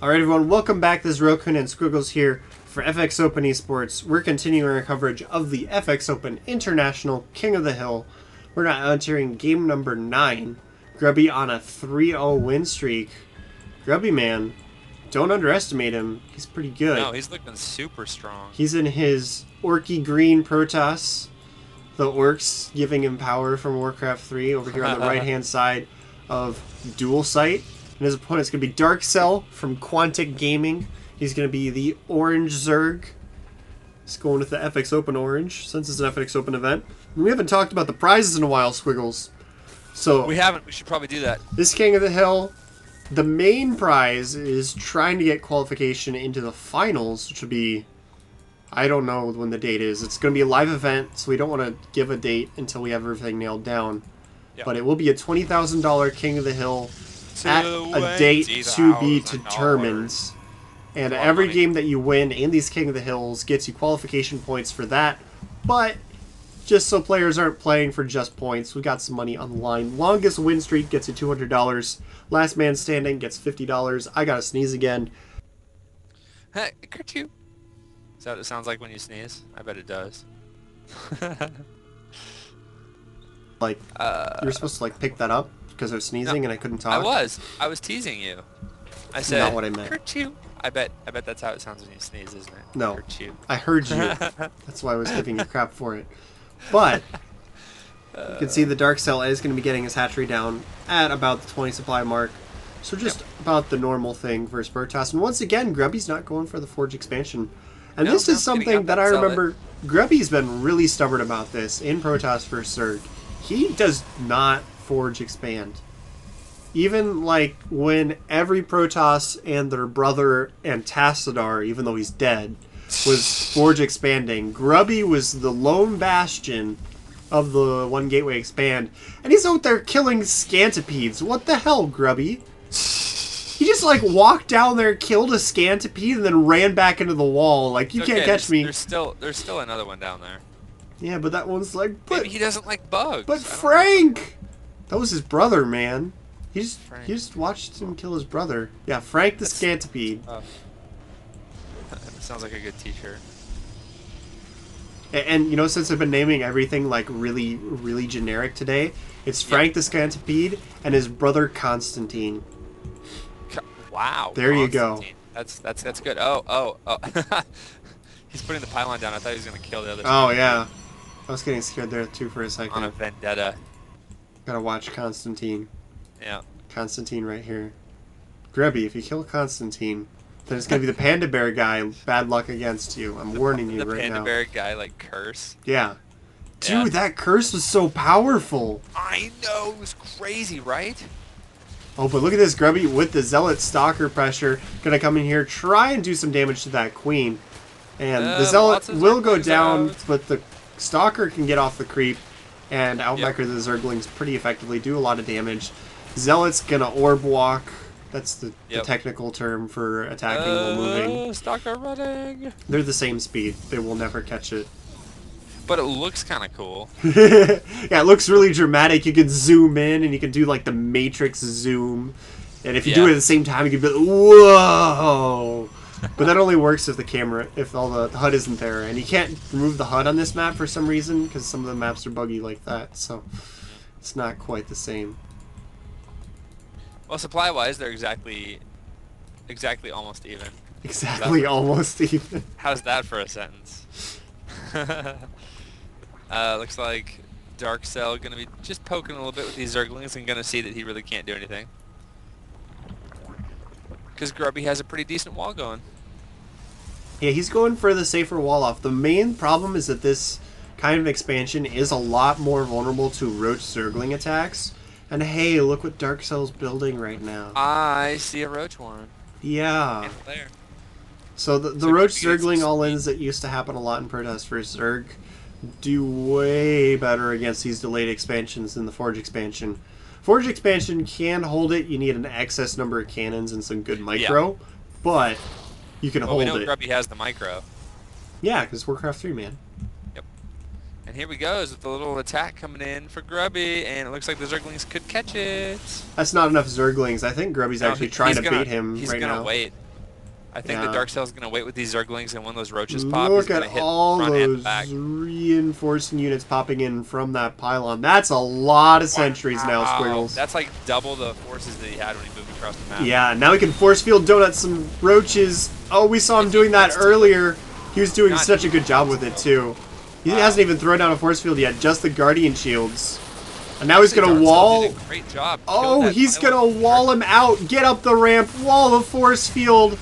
Alright everyone, welcome back. This is Rokun and Squiggles here for FXOpen Esports. We're continuing our coverage of the FXOpen International King of the Hill. We're now entering game number 9. Grubby on a 3-0 win streak. Grubby, man, don't underestimate him. He's pretty good. No, he's looking super strong. He's in his orky green Protoss. The orcs giving him power from Warcraft 3 over here on the right-hand side of Dual Sight. And his opponent's going to be Dark Cell from Quantic Gaming. He's going to be the Orange Zerg. He's going with the FXOpen Orange, since it's an FXOpen event. And we haven't talked about the prizes in a while, Squiggles. So We haven't. We should probably do that. this King of the Hill, the main prize is trying to get qualification into the finals, which would be, I don't know when the date is. It's going to be a live event, so we don't want to give a date until we have everything nailed down. Yep. But it will be a $20,000 King of the Hill at a date to be determined. And every game that you win in these King of the Hills gets you qualification points for that. But just so players aren't playing for just points, we got some money on the line. Longest win streak gets you $200. Last man standing gets $50. I gotta sneeze again. Hey, Kerchoo. Is that what it sounds like when you sneeze? I bet it does. Like, you were supposed to like pick that up because I was sneezing and I couldn't talk. I was teasing you. I said, not what I meant. Kerchoo. I bet that's how it sounds when you sneeze, isn't it? No. Kerchoo. I heard you. That's why I was giving you crap for it. But you can see the Dark Cell is going to be getting his hatchery down at about the 20 supply mark. So just about the normal thing versus Protoss. And once again, Grubby's not going for the Forge expansion. And this is something that I remember Grubby's been really stubborn about this in Protoss vs. Zerg. He does not Forge expand. Even like when every Protoss and their brother Antassadar, even though he's dead, was Forge expanding, Grubby was the lone bastion of the One Gateway expand, and he's out there killing Scantipedes. What the hell, Grubby? He just like walked down there, killed a Scantipede, and then ran back into the wall. Like, you can't catch me. There's still another one down there. Yeah, but that one's like, Maybe he doesn't like bugs. But Frank! That was his brother, man. He just watched him kill his brother. Yeah, Frank the Scantipede. Sounds like a good t-shirt. And you know, since I've been naming everything like really, really generic today, it's Frank the Scantipede and his brother Constantine. Wow. There you go. That's good. Oh. He's putting the pylon down. I thought he was gonna kill the other. Oh yeah. I was getting scared there too for a second. On a vendetta. Gotta watch Constantine. Yeah. Constantine right here. Grubby, if you kill Constantine, then it's gonna be the Panda Bear guy. Bad luck against you. I'm warning you right now. The Panda Bear guy, like, curse. Yeah. Dude, that curse was so powerful. I know, it was crazy, right? Oh, but look at this, Grubby with the Zealot Stalker pressure. Gonna come in here, try and do some damage to that Queen. And the Zealot will go down, but the Stalker can get off the creep and outmicro the Zerglings pretty effectively, do a lot of damage. Zealot's gonna orb walk. That's the technical term for attacking while moving. Stalker running. They're the same speed. They will never catch it. But it looks kind of cool. Yeah, it looks really dramatic. You can zoom in and you can do like the Matrix zoom. And if you do it at the same time, you can be like, whoa! But that only works if if all the HUD isn't there. And you can't remove the HUD on this map for some reason, because some of the maps are buggy like that. So it's not quite the same. Well, supply-wise, they're exactly almost even. Exactly almost even. How's that for a sentence? Looks like Dark Cell gonna be just poking a little bit with these Zerglings and gonna see that he really can't do anything. Because Grubby has a pretty decent wall going. Yeah, he's going for the safer wall off. The main problem is that this kind of expansion is a lot more vulnerable to Roach Zergling attacks. And hey, look what Dark Cell's building right now. I see a Roach one. Yeah. There. So the Roach Zergling all-ins that used to happen a lot in Protoss vs. Zerg do way better against these delayed expansions than the Forge expansion. Forge expansion can hold it. You need an excess number of cannons and some good micro, but you can hold it. We know Grubby has the micro. Yeah, because Warcraft 3, man. Yep. And here we go with the little attack coming in for Grubby, and it looks like the Zerglings could catch it. That's not enough Zerglings. I think Grubby's actually trying to beat him right now. He's gonna wait. I think the Yeah. Dark Cell's gonna wait with these Zerglings, and when those roaches pop, he's Look gonna at hit all front and those back. reinforcing units popping in from that pylon. That's a lot of sentries now, Wow, Squiggles. that's like double the forces that he had when he moved across the map. Yeah, now he can force field donut some roaches. Oh, we saw him If he doing that wants to. earlier. He was doing Not such a even good job with it, wants too. He Wow. hasn't even thrown down a force field yet, just the Guardian Shields. And now he's Actually, going to Dark Cell wall... did a great job. Oh, Killed that he's pylon going to wall him out. Get up the ramp. Wall the force field.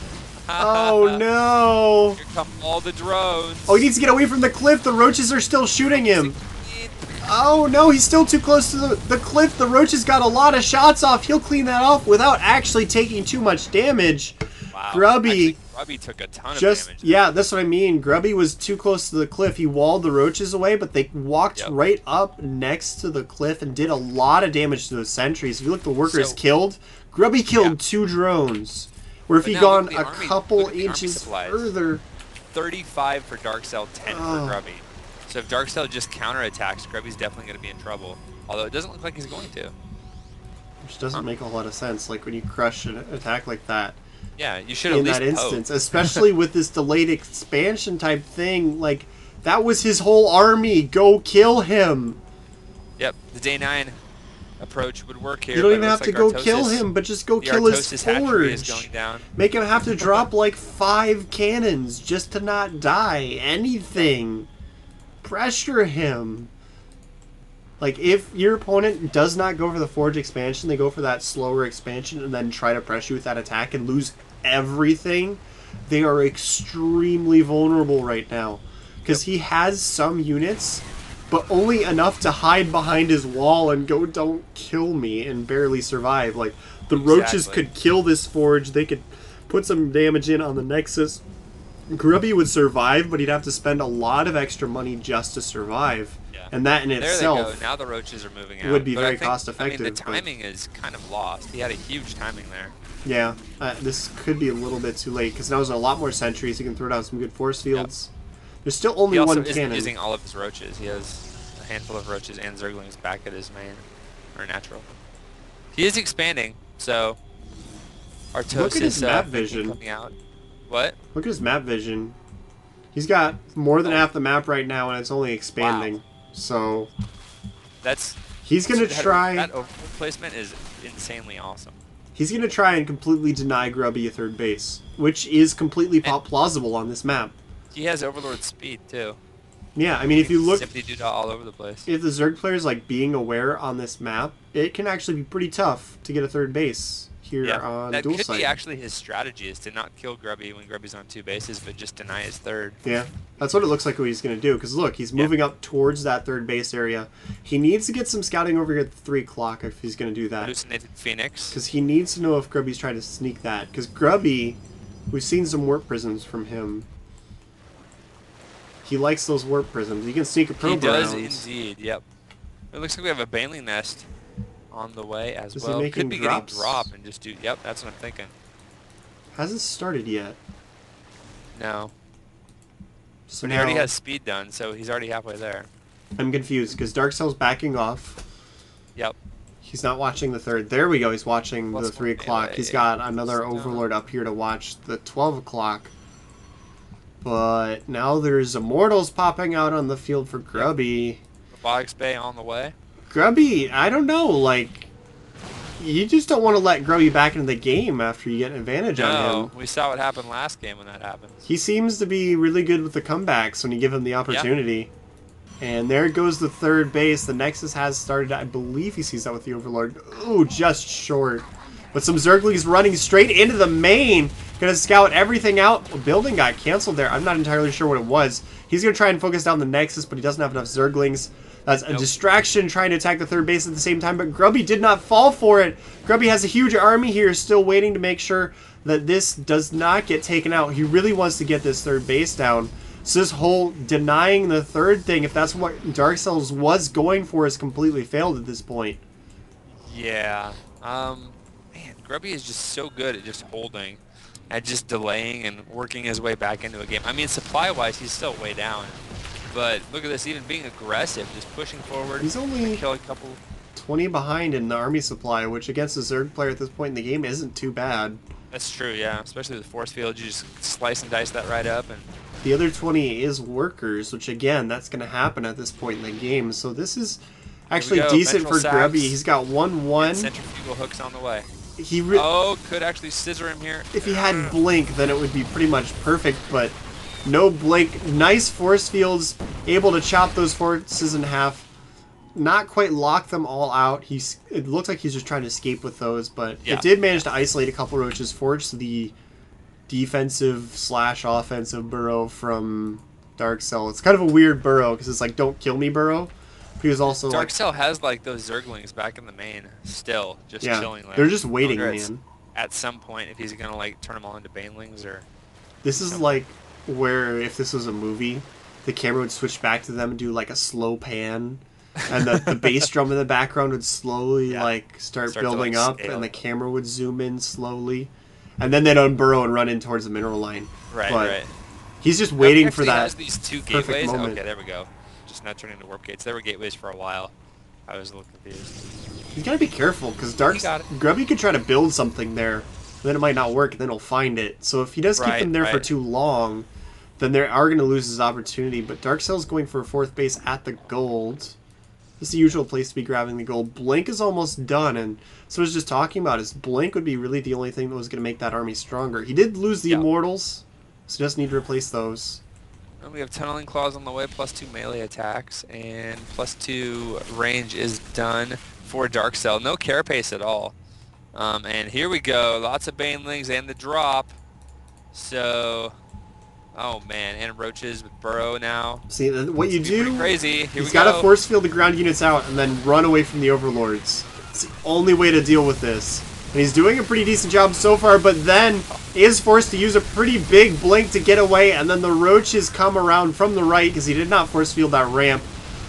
Oh, no. Here come all the drones. Oh, he needs to get away from the cliff. The roaches are still shooting him. Oh, no, he's still too close to the cliff. The roaches got a lot of shots off. He'll clean that off without actually taking too much damage. Wow. Grubby. Actually, Grubby took a ton of Just, damage. yeah, that's what I mean. Grubby was too close to the cliff. He walled the roaches away, but they walked Yep. right up next to the cliff and did a lot of damage to those sentries. If you look at the workers So- killed, Grubby killed Yeah. 2 drones. Where if But he'd now gone look at a the army- couple look at the army inches supplies. further... 35 for Dark Cell, 10 Oh. for Grubby. So if Dark Cell just counterattacks, Grubby's definitely going to be in trouble. Although it doesn't look like he's going to. Which doesn't make a lot of sense, like when you crush an attack like that. Yeah, you should at In least that poke. instance, especially with this delayed expansion type thing, like, that was his whole army. Go kill him. Yep, the day 9 approach would work here. You don't but even it have looks to like go kill Artosis- him, but just go the kill his Artosis hatchery is forge. going down. Make him have to drop like 5 cannons just to not die. Anything. Pressure him. Like, if your opponent does not go for the forge expansion, they go for that slower expansion and then try to press you with that attack and lose everything, they are extremely vulnerable right now. Because he has some units, but only enough to hide behind his wall and go, don't kill me, and barely survive. Like, the roaches Exactly. could kill this forge, they could put some damage in on the Nexus. Grubby would survive, but he'd have to spend a lot of extra money just to survive. Yeah. And that in There itself... they go. Now the roaches are moving out. would be But very I think, cost I mean, effective, the but- timing is kind of lost. He had a huge timing there. Yeah, this could be a little bit too late, because now there's a lot more sentries. He can throw down some good force fields. There's still only He also one isn't cannon. using all of his roaches. He has a handful of roaches and Zerglings back at his main, or natural. He is expanding, so Artosis Look at his map thinking vision. coming out. What? Look at his map vision. He's got more than Oh. half the map right now, and it's only expanding. Wow. So That's he's gonna that- try. That overfield placement is insanely awesome. He's gonna try and completely deny Grubby a third base, which is completely plausible on this map. He has Overlord speed too. Yeah, I mean, if you look, Simply do all over the place. if the Zerg players like being aware on this map, it can actually be pretty tough to get a third base here Yeah, on that dual could site. be actually his strategy, is to not kill Grubby when Grubby's on 2 bases, but just deny his third. Yeah, that's what it looks like what he's going to do. Because look, he's moving up towards that third base area. He needs to get some scouting over here at 3 o'clock if he's going to do that. Hallucinated Phoenix. Because he needs to know if Grubby's trying to sneak that. Because Grubby, we've seen some warp prisms from him. He likes those warp prisms. He can sneak a He probe does around. indeed, yep. It looks like we have a Baneling Nest on the way as Is he well. making Could be drops? getting drop and just do, yep, that's what I'm thinking. Hasn't started yet. No. So But he already now has speed done, so he's already halfway there. I'm confused because Dark Cell's backing off. Yep. He's not watching the third. There we go. He's watching Plus the 3 one o'clock. melee. He's got another So- Overlord up here to watch the 12 o'clock. But now there's Immortals popping out on the field for Grubby. Robotics Bay on the way. Grubby, I don't know, like, you just don't want to let Grubby back into the game after you get an advantage on No, him. we saw what happened last game when that happens. He seems to be really good with the comebacks when you give him the opportunity. And there goes the third base. The Nexus has started. I believe he sees that with the Overlord. Ooh, just short. But some Zerglings running straight into the main. Gonna scout everything out. A building got canceled there. I'm not entirely sure what it was. He's gonna try and focus down the Nexus, but he doesn't have enough Zerglings. That's a distraction trying to attack the third base at the same time, but Grubby did not fall for it. Grubby has a huge army here, still waiting to make sure that this does not get taken out. He really wants to get this third base down. So this whole denying the third thing, if that's what Dark Cells was going for, has completely failed at this point. Yeah. Man, Grubby is just so good at just holding, at just delaying and working his way back into a game. I mean, supply-wise, he's still way down. But look at this, even being aggressive, just pushing forward. He's only Kill a couple. 20 behind in the army supply, which against a Zerg player at this point in the game isn't too bad. That's true, yeah. Especially with the force field, you just slice and dice that right up, and The other 20 is workers, which again, that's going to happen at this point in the game. So this is here we actually go. decent Ventral for Grubby. sacks He's got 1-1. and centrifugal hooks on the way. He Oh, could actually scissor him here. If he had Blink, then it would be pretty much perfect, but no Blink. Nice force fields, able to chop those forces in half. Not quite lock them all out. It looks like he's just trying to escape with those, but Yeah. it did manage to isolate a couple roaches, force the defensive/offensive burrow from Dark Cell. It's kind of a weird burrow because it's like, don't kill me burrow. He was also Dark like, Cell has like those Zerglings back in the main still, just yeah, chilling. Like, they're just waiting, I wonder man. at some point if he's gonna like turn them all into Banelings or. This is something. like where if this was a movie, the camera would switch back to them and do like a slow pan, and the bass drum in the background would slowly like start building to, like, up, scale. and the camera would zoom in slowly, and then they'd unburrow and run in towards the mineral line. Right, but right. he's just waiting Actually for that. has these two perfect gateways. moment. Okay, there we go. Just not turning into warp gates. There were gateways for a while. I was a little confused. You gotta be careful because got it. Grubby could try to build something there, then it might not work, and then he'll find it. So if he does keep Right, them there for right. too long, then they are gonna lose his opportunity. But Dark Cell's going for a fourth base at the gold. This is the usual place to be grabbing the gold. Blink is almost done, and so I was just talking about is Blink would be really the only thing that was gonna make that army stronger. He did lose the Yeah. Immortals, so he does need to replace those. And we have tunneling claws on the way, +2 melee attacks, and +2 range is done for Dark Cell. No carapace at all. And here we go, lots of Banelings and the drop. So, oh man, and roaches with burrow now. See, what you It's gonna be do, pretty crazy. Here he's we got go. to force field the ground units out and then run away from the overlords. It's the only way to deal with this. And he's doing a pretty decent job so far, but then is forced to use a pretty big blink to get away, and then the roaches come around from the right because he did not force field that ramp.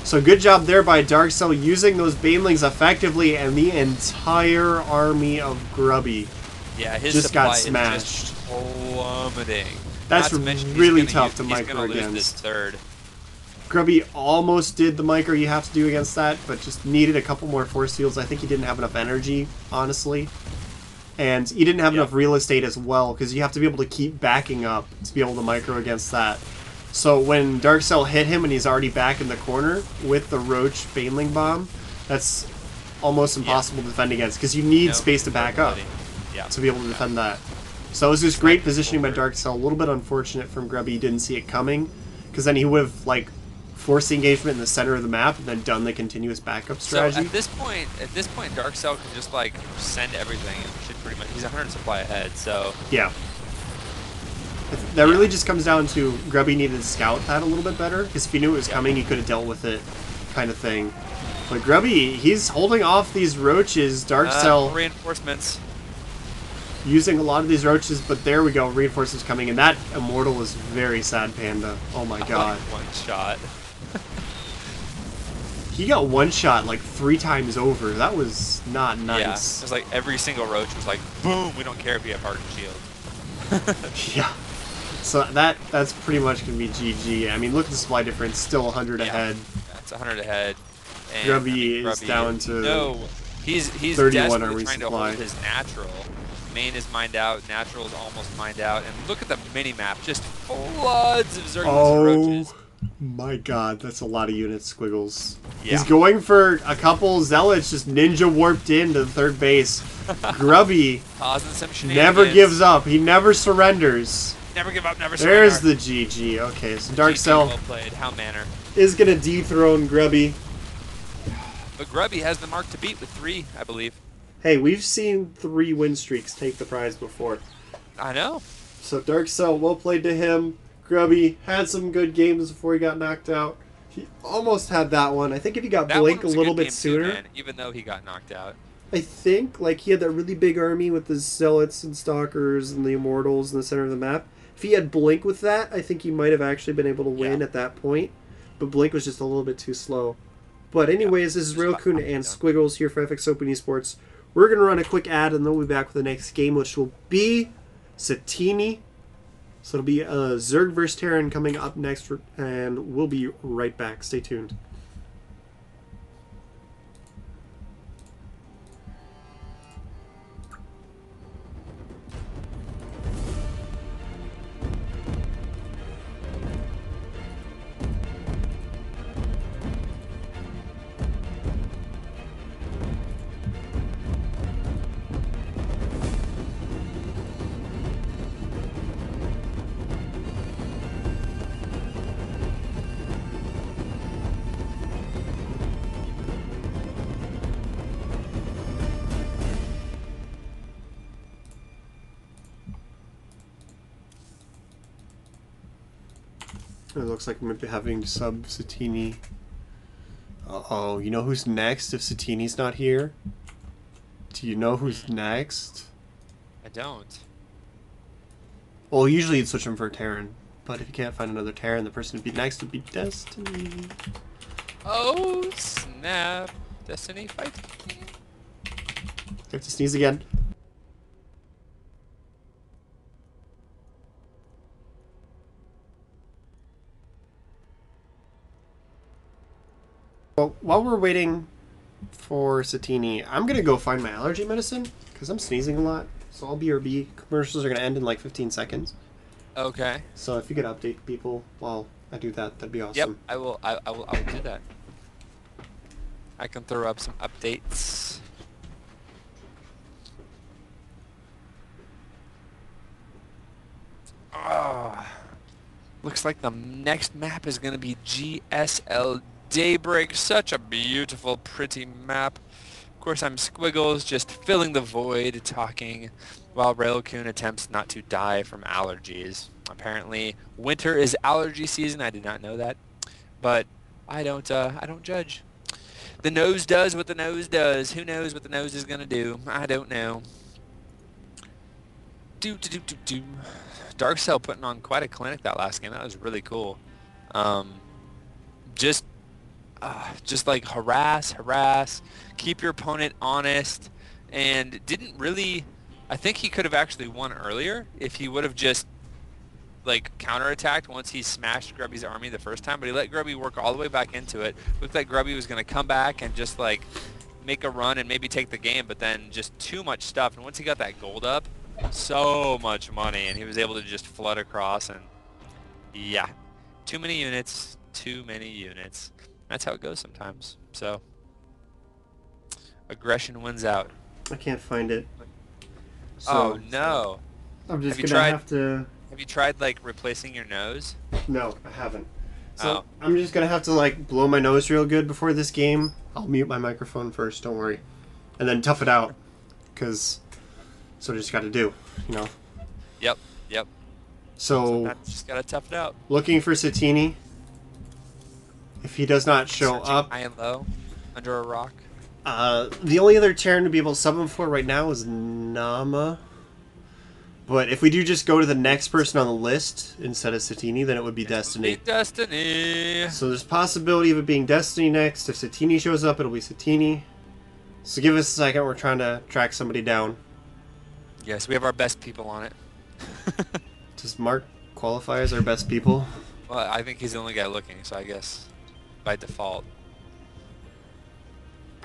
So good job there by Dark Cell using those Banelings effectively, and the entire army of Grubby Yeah, his just got supply is smashed. just plummeting. That's Not to mention he's really gonna tough to he's micro gonna lose this against. third. Grubby almost did the micro you have to do against that, but just needed a couple more force fields. I think he didn't have enough energy, honestly. And he didn't have enough real estate as well, because you have to be able to keep backing up to be able to micro against that. So when Dark Cell hit him and he's already back in the corner with the Roach Baneling Bomb, that's almost impossible to defend against, because you need space to back up to be able to defend that. So it was just great positioning by Dark Cell. A little bit unfortunate from Grubby, he didn't see it coming, because then he would have like forced the engagement in the center of the map and then done the continuous backup strategy. So at this point, Dark Cell can just like send everything. And should pretty much. He's 100 supply ahead. So Yeah. That really just comes down to Grubby needed to scout that a little bit better, because if he knew it was coming, he could have dealt with it, kind of thing. But Grubby, he's holding off these roaches. Dark Cell reinforcements. using a lot of these roaches, but there we go, reinforcements coming in. That Immortal is very sad, Panda. Oh my god. One shot. He got one shot like 3 times over. That was not Yeah, nice. it was like every single roach was like, boom. We don't care if you have hardened shield. Yeah. So that's pretty much going to be GG. I mean, look at the supply difference, still 100 ahead. It's 100 ahead. And, Grubby is down to no. He's 31 desperately army trying supply. to hold his natural. Main is mined out. Natural is almost mined out. And look at the mini map, just floods of Zerglings and roaches. My god, that's a lot of units, Squiggles. Yeah. He's going for a couple Zealots, just ninja warped into the third base. Grubby Causing some shenanigans. never gives up. He never surrenders. Never give up, never surrender. There's the GG. Okay, so Dark GG, Cell well played. How manner. is going to dethrone Grubby. But Grubby has the mark to beat with 3, I believe. Hey, we've seen 3 win streaks take the prize before. I know. So Dark Cell, well played to him. Grubby had some good games before he got knocked out. He almost had that one. I think if he got That Blink one a was little good bit game too, sooner, man, even though he got knocked out. I think like he had that really big army with the Zealots and Stalkers and the Immortals in the center of the map. If he had Blink with that, I think he might have actually been able to win at that point. But Blink was just a little bit too slow. But anyways, this is Railcoon and Squiggles here for FXOpen Esports. We're going to run a quick ad and then we'll be back with the next game, which will be Satini. So it'll be Zerg vs. Terran coming up next, and we'll be right back. Stay tuned. It looks like we might be having sub Satini. Uh-oh, you know who's next if Satini's not here? Do you know who's next? I don't. Well, usually you'd switch him for Terran. But if you can't find another Terran, the person to be next would be Destiny. Oh, snap. Destiny fight. You have to sneeze again. Well, while we're waiting for Satini, I'm going to go find my allergy medicine because I'm sneezing a lot. So all BRB commercials are going to end in like 15 seconds. Okay. So if you could update people while I do that, that'd be awesome. Yep, I will do that. I can throw up some updates. Oh, looks like the next map is going to be GSL Daybreak. Such a beautiful, pretty map. Of course, I'm Squiggles, just filling the void, talking, while Railcoon attempts not to die from allergies. Apparently, winter is allergy season. I did not know that, but I don't judge. The nose does what the nose does. Who knows what the nose is gonna do? I don't know. Dark Cell putting on quite a clinic that last game. That was really cool. Just like harass, keep your opponent honest, and didn't really. I think he could have actually won earlier if he would have just like counterattacked once he smashed Grubby's army the first time, but he let Grubby work all the way back into it. Looked like Grubby was going to come back and just like make a run and maybe take the game, but then just too much stuff. And once he got that gold up, so much money, and he was able to just flood across, and yeah, too many units. That's how it goes sometimes. So aggression wins out. I can't find it. So, oh no. I'm just gonna have to... Have you tried like replacing your nose? No, I haven't. So I'm just gonna have to like blow my nose real good before this game. I'll mute my microphone first, don't worry. And then tough it out. Cause that's what I just gotta do, you know? Yep. So just gotta tough it out. Looking for Satini. If he does not show up, high and low, under a rock. The only other Terran to be able to sub him for right now is Nama. But if we do just go to the next person on the list instead of Satini, then it would be Destiny. Destiny. So there's a possibility of it being Destiny next. If Satini shows up, it'll be Satini. So give us a second. We're trying to track somebody down. Yes, we have our best people on it. Does Mark qualify as our best people? Well, I think he's the only guy looking, so I guess by default.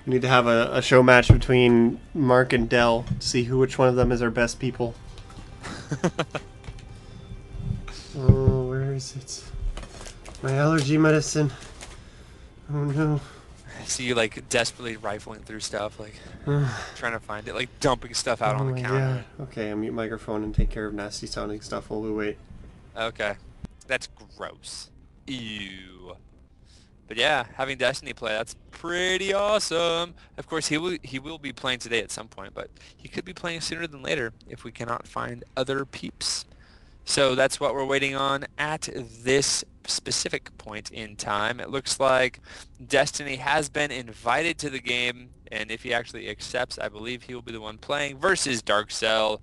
We need to have a show match between Mark and Dell to see which one of them is our best people. Oh, where is it? My allergy medicine. Oh no. I see you like desperately rifling through stuff, like trying to find it, like dumping stuff out on the counter. Yeah. Okay, I'll mute microphone and take care of nasty sounding stuff while we wait. Okay. That's gross. Ew. But yeah, having Destiny play, that's pretty awesome. Of course, he will be playing today at some point, but he could be playing sooner than later if we cannot find other peeps. So that's what we're waiting on at this specific point in time. It looks like Destiny has been invited to the game, and if he actually accepts, I believe he will be the one playing versus Dark Cell.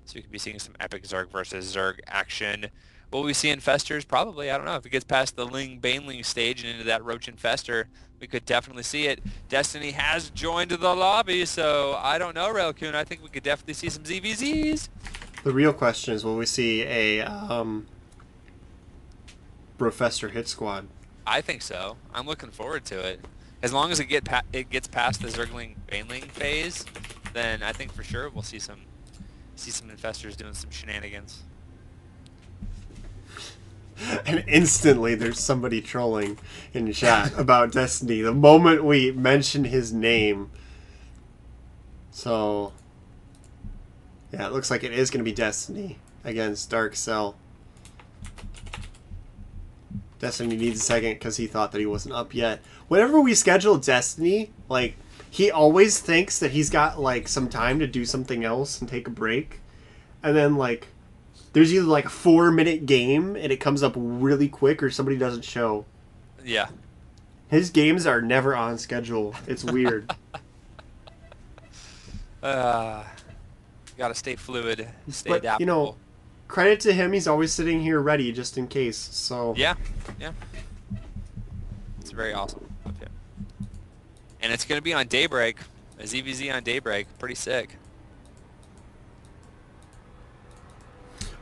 So we could be seeing some epic Zerg versus Zerg action. Will we see Infestors? Probably. I don't know. If it gets past the Baneling stage and into that Roach Infestor, we could definitely see it. Destiny has joined the lobby, so I don't know, Railcoon. I think we could definitely see some ZVZs. The real question is, will we see a Professor hit squad? I think so. I'm looking forward to it. As long as it gets past the Zergling Baneling phase, then I think for sure we'll see some Infestors doing some shenanigans. And instantly there's somebody trolling in chat about Destiny the moment we mention his name. So yeah, it looks like it is going to be Destiny against Dark Cell. Destiny needs a second because he thought that he wasn't up yet. Whenever we schedule Destiny, like, he always thinks that he's got like some time to do something else and take a break, and then like there's either like a 4-minute game and it comes up really quick, or somebody doesn't show. Yeah. His games are never on schedule. It's weird. Gotta stay fluid, stay But, adaptable. you know, credit to him, he's always sitting here ready just in case. So Yeah. It's very awesome of him. And it's gonna be on Daybreak. A ZVZ on Daybreak. Pretty sick.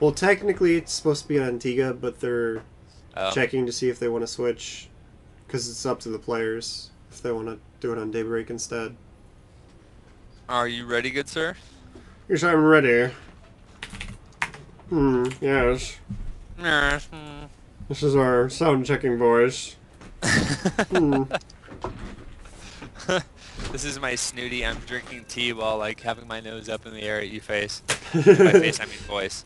Well, technically it's supposed to be on Antigua, but they're checking to see if they want to switch, because it's up to the players if they want to do it on Daybreak instead. Are you ready, good sir? Yes, I'm ready. Yes. Yes. This is our sound checking voice. This is my snooty. I'm drinking tea while like having my nose up in the air at you face. By face, I mean voice.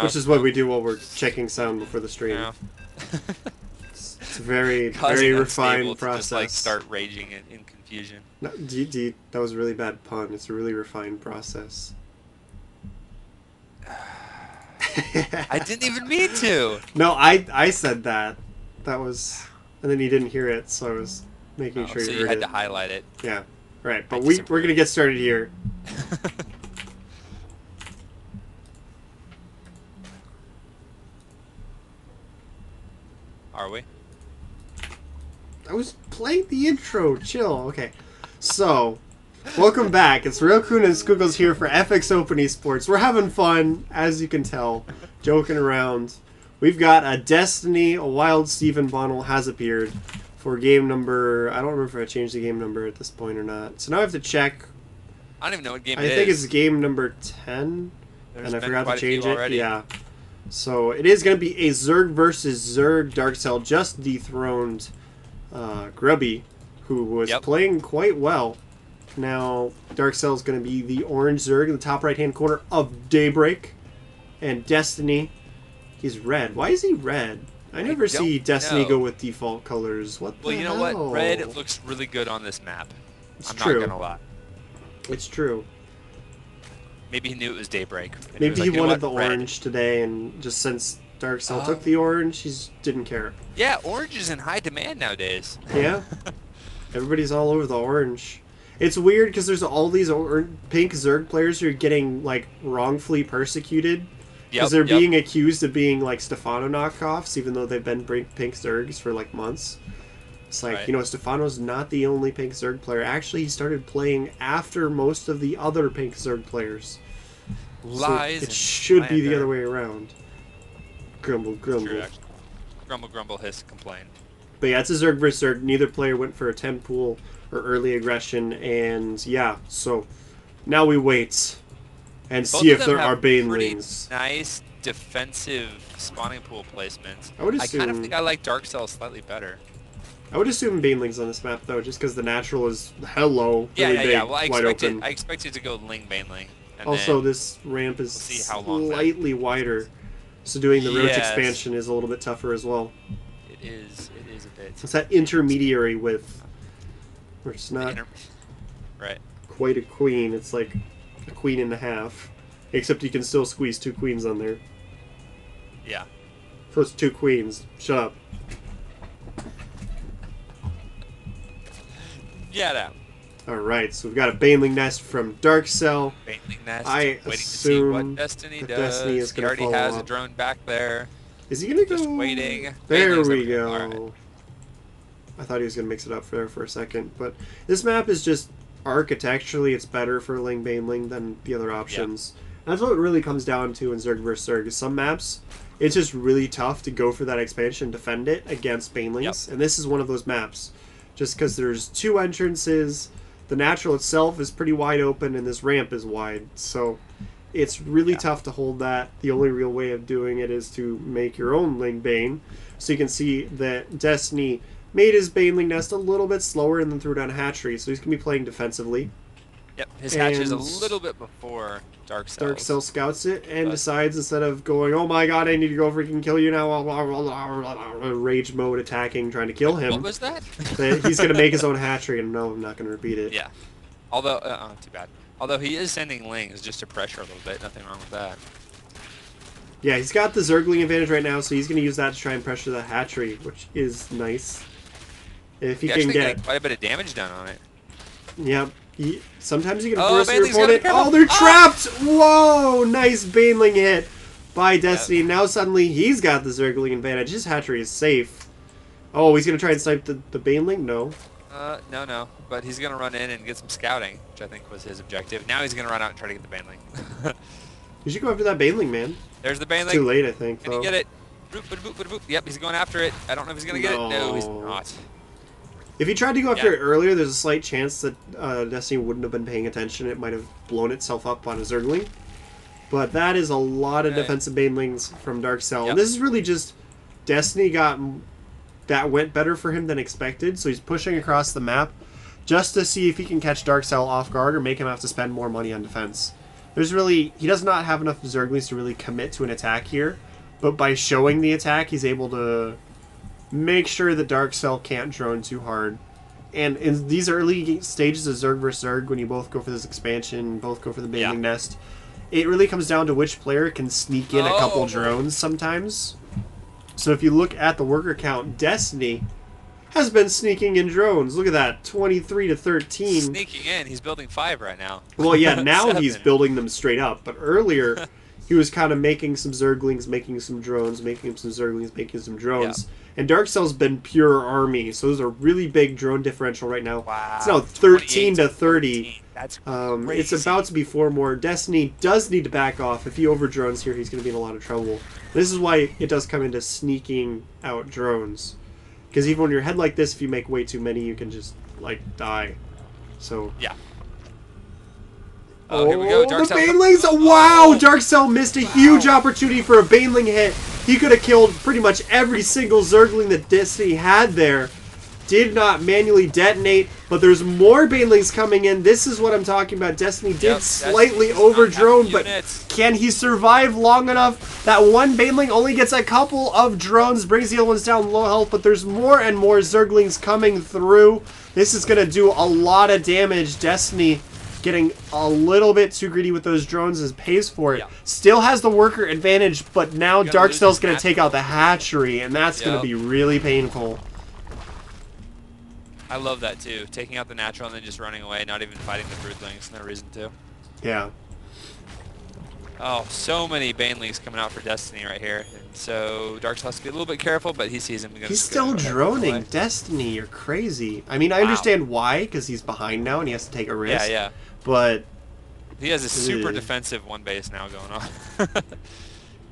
Which is what we do while we're checking sound before the stream. Yeah. It's a very, Causing very Unstable refined to process. just like start raging in confusion. No, that was a really bad pun. It's a really refined process. I didn't even mean to. No, I said that. That was, and then you didn't hear it, so I was making sure so you you heard had it. to highlight it. Yeah, right. But we're gonna get started here. Are we? I was playing the intro. Chill. Okay. So, welcome back. It's Ryokun and Skoogles here for FXOpen Esports. We're having fun, as you can tell, joking around. We've got a Destiny, a Wild Steven Bonnell has appeared for game number... I don't remember if I changed the game number at this point or not. So now I have to check. I don't even know what game I it is. think it's game number 10, There's and I been forgot to quite a few change it. already. Yeah. So it is going to be a Zerg versus Zerg. Darkcell just dethroned Grubby, who was playing quite well. Now Darkcell is going to be the orange Zerg in the top right-hand corner of Daybreak, and Destiny, he's red. Why is he red? I never see Destiny go with default colors. What the hell? Well, you know what? Red looks really good on this map. It's I'm true. not gonna lie. It's true. Maybe he knew it was Daybreak. And Maybe was like, he "You know wanted what? the Red." orange today, and just since Darkcell took the orange, he didn't care. Yeah, orange is in high demand nowadays. Yeah. Everybody's all over the orange. It's weird because there's all these pink Zerg players who are getting like wrongfully persecuted because they're being accused of being like Stefano knockoffs, even though they've been pink Zergs for like months. It's like, you know, Stefano's not the only pink Zerg player. Actually, he started playing after most of the other pink Zerg players. Lies. So it should be the other way around. Grumble, grumble. True, actually. Grumble, grumble, hiss, complain. But yeah, it's a Zerg versus Zerg. Neither player went for a 10 pool or early aggression, and yeah, so now we wait and see if there are banelings. Nice defensive spawning pool placements. I would assume. I kind of think I like Darkcell slightly better. I would assume banelings on this map though, just because the natural is really big, Well, wide open. I expected to go Ling baneling. Also, this ramp is slightly wider, so doing the roach expansion is a little bit tougher as well. It is a bit. It's that intermediary width, where it's not quite a queen. It's like a queen and a half, except you can still squeeze 2 queens on there. Yeah. First 2 queens. Shut up. Yeah, that. Alright, so we've got a Baneling Nest from Darkcell. Baneling Nest. I waiting assume to see what Destiny does. Destiny is He already follow has up. a drone back there. Is he gonna go? Just waiting. There Baneling's we over go. there. All right. I thought he was gonna mix it up there for a second, but this map is just architecturally it's better for Ling Baneling than the other options. That's what it really comes down to in Zerg vs Zerg. Is some maps, it's just really tough to go for that expansion, defend it against Banelings, and this is one of those maps. Just because there's 2 entrances, the natural itself is pretty wide open, and this ramp is wide, so it's really tough to hold that. The only real way of doing it is to make your own Ling Bane. So you can see that Destiny made his Baneling Nest a little bit slower and then threw down a hatchery, so he's going to be playing defensively. Yep, his hatch is a little bit before Darkcell. Darkcell scouts it and decides, instead of going, oh my god, I need to go freaking kill you now, rage mode attacking, trying to kill him. What was that? That he's going to make his own hatchery, and no, I'm not going to repeat it. Yeah. Although, too bad. Although he is sending lings just to pressure a little bit. Nothing wrong with that. Yeah, he's got the Zergling advantage right now, so he's going to use that to try and pressure the hatchery, which is nice. If he can get quite a bit of damage done on it. Yeah. Sometimes you can force your Baneling's opponent. Oh, they're trapped! Whoa! Nice Baneling hit by Destiny. Yep. Now suddenly he's got the Zergling advantage. His hatchery is safe. Oh, he's going to try and snipe the Baneling? No. No. But he's going to run in and get some scouting, which I think was his objective. Now he's going to run out and try to get the Baneling. You should go after that Baneling, man. There's the Baneling. It's too late, I think, Can he get it? Boop, boop, boop, boop. Yep, he's going after it. I don't know if he's going to get it. No, he's not. If he tried to go after it earlier, there's a slight chance that Destiny wouldn't have been paying attention. It might have blown itself up on a Zergling. But that is a lot of defensive Banelings from Darkcell. Yep. And this is really just Destiny that went better for him than expected. So he's pushing across the map just to see if he can catch Darkcell off guard or make him have to spend more money on defense. He does not have enough Zerglings to really commit to an attack here. But by showing the attack, he's able to make sure that Darkcell can't drone too hard. And in these early stages of Zerg vs. Zerg, when you both go for this expansion, both go for the Baneling Nest, it really comes down to which player can sneak in a couple drones sometimes. So if you look at the worker count, Destiny has been sneaking in drones. Look at that, 23 to 13. Sneaking in, he's building 5 right now. Well, yeah, now he's building them straight up. But earlier, he was kind of making some Zerglings, making some drones, making some Zerglings, making some drones. Yeah. And Darkcell's been pure army, so there's a really big drone differential right now. Wow. It's now 13 to 30. That's crazy. It's about to be 4 more. Destiny does need to back off. If he over drones here, he's going to be in a lot of trouble. This is why it does come into sneaking out drones. Because even when you're ahead like this, if you make way too many, you can just, like, die. So... yeah. Oh, here we go. The Banelings! Wow! Darkcell missed a huge opportunity for a Baneling hit. He could have killed pretty much every single Zergling that Destiny had there. Did not manually detonate, but there's more Banelings coming in. This is what I'm talking about. Destiny did slightly over-drone, but can he survive long enough? That one Baneling only gets a couple of drones, brings the other ones down low health, but there's more and more Zerglings coming through. This is going to do a lot of damage. Destiny getting a little bit too greedy with those drones as pays for it. Still has the worker advantage, but now Darkcell's going to take out the hatchery, and that's going to be really painful. I love that too. Taking out the natural and then just running away, not even fighting the broodlings. No reason to. Yeah. Oh, so many Banelings coming out for Destiny right here. And so Darkcell has to be a little bit careful, but he sees him. He's still droning. Destiny, you're crazy. I mean, I understand why, because he's behind now and he has to take a risk. Yeah. But he has a super defensive one base now going on.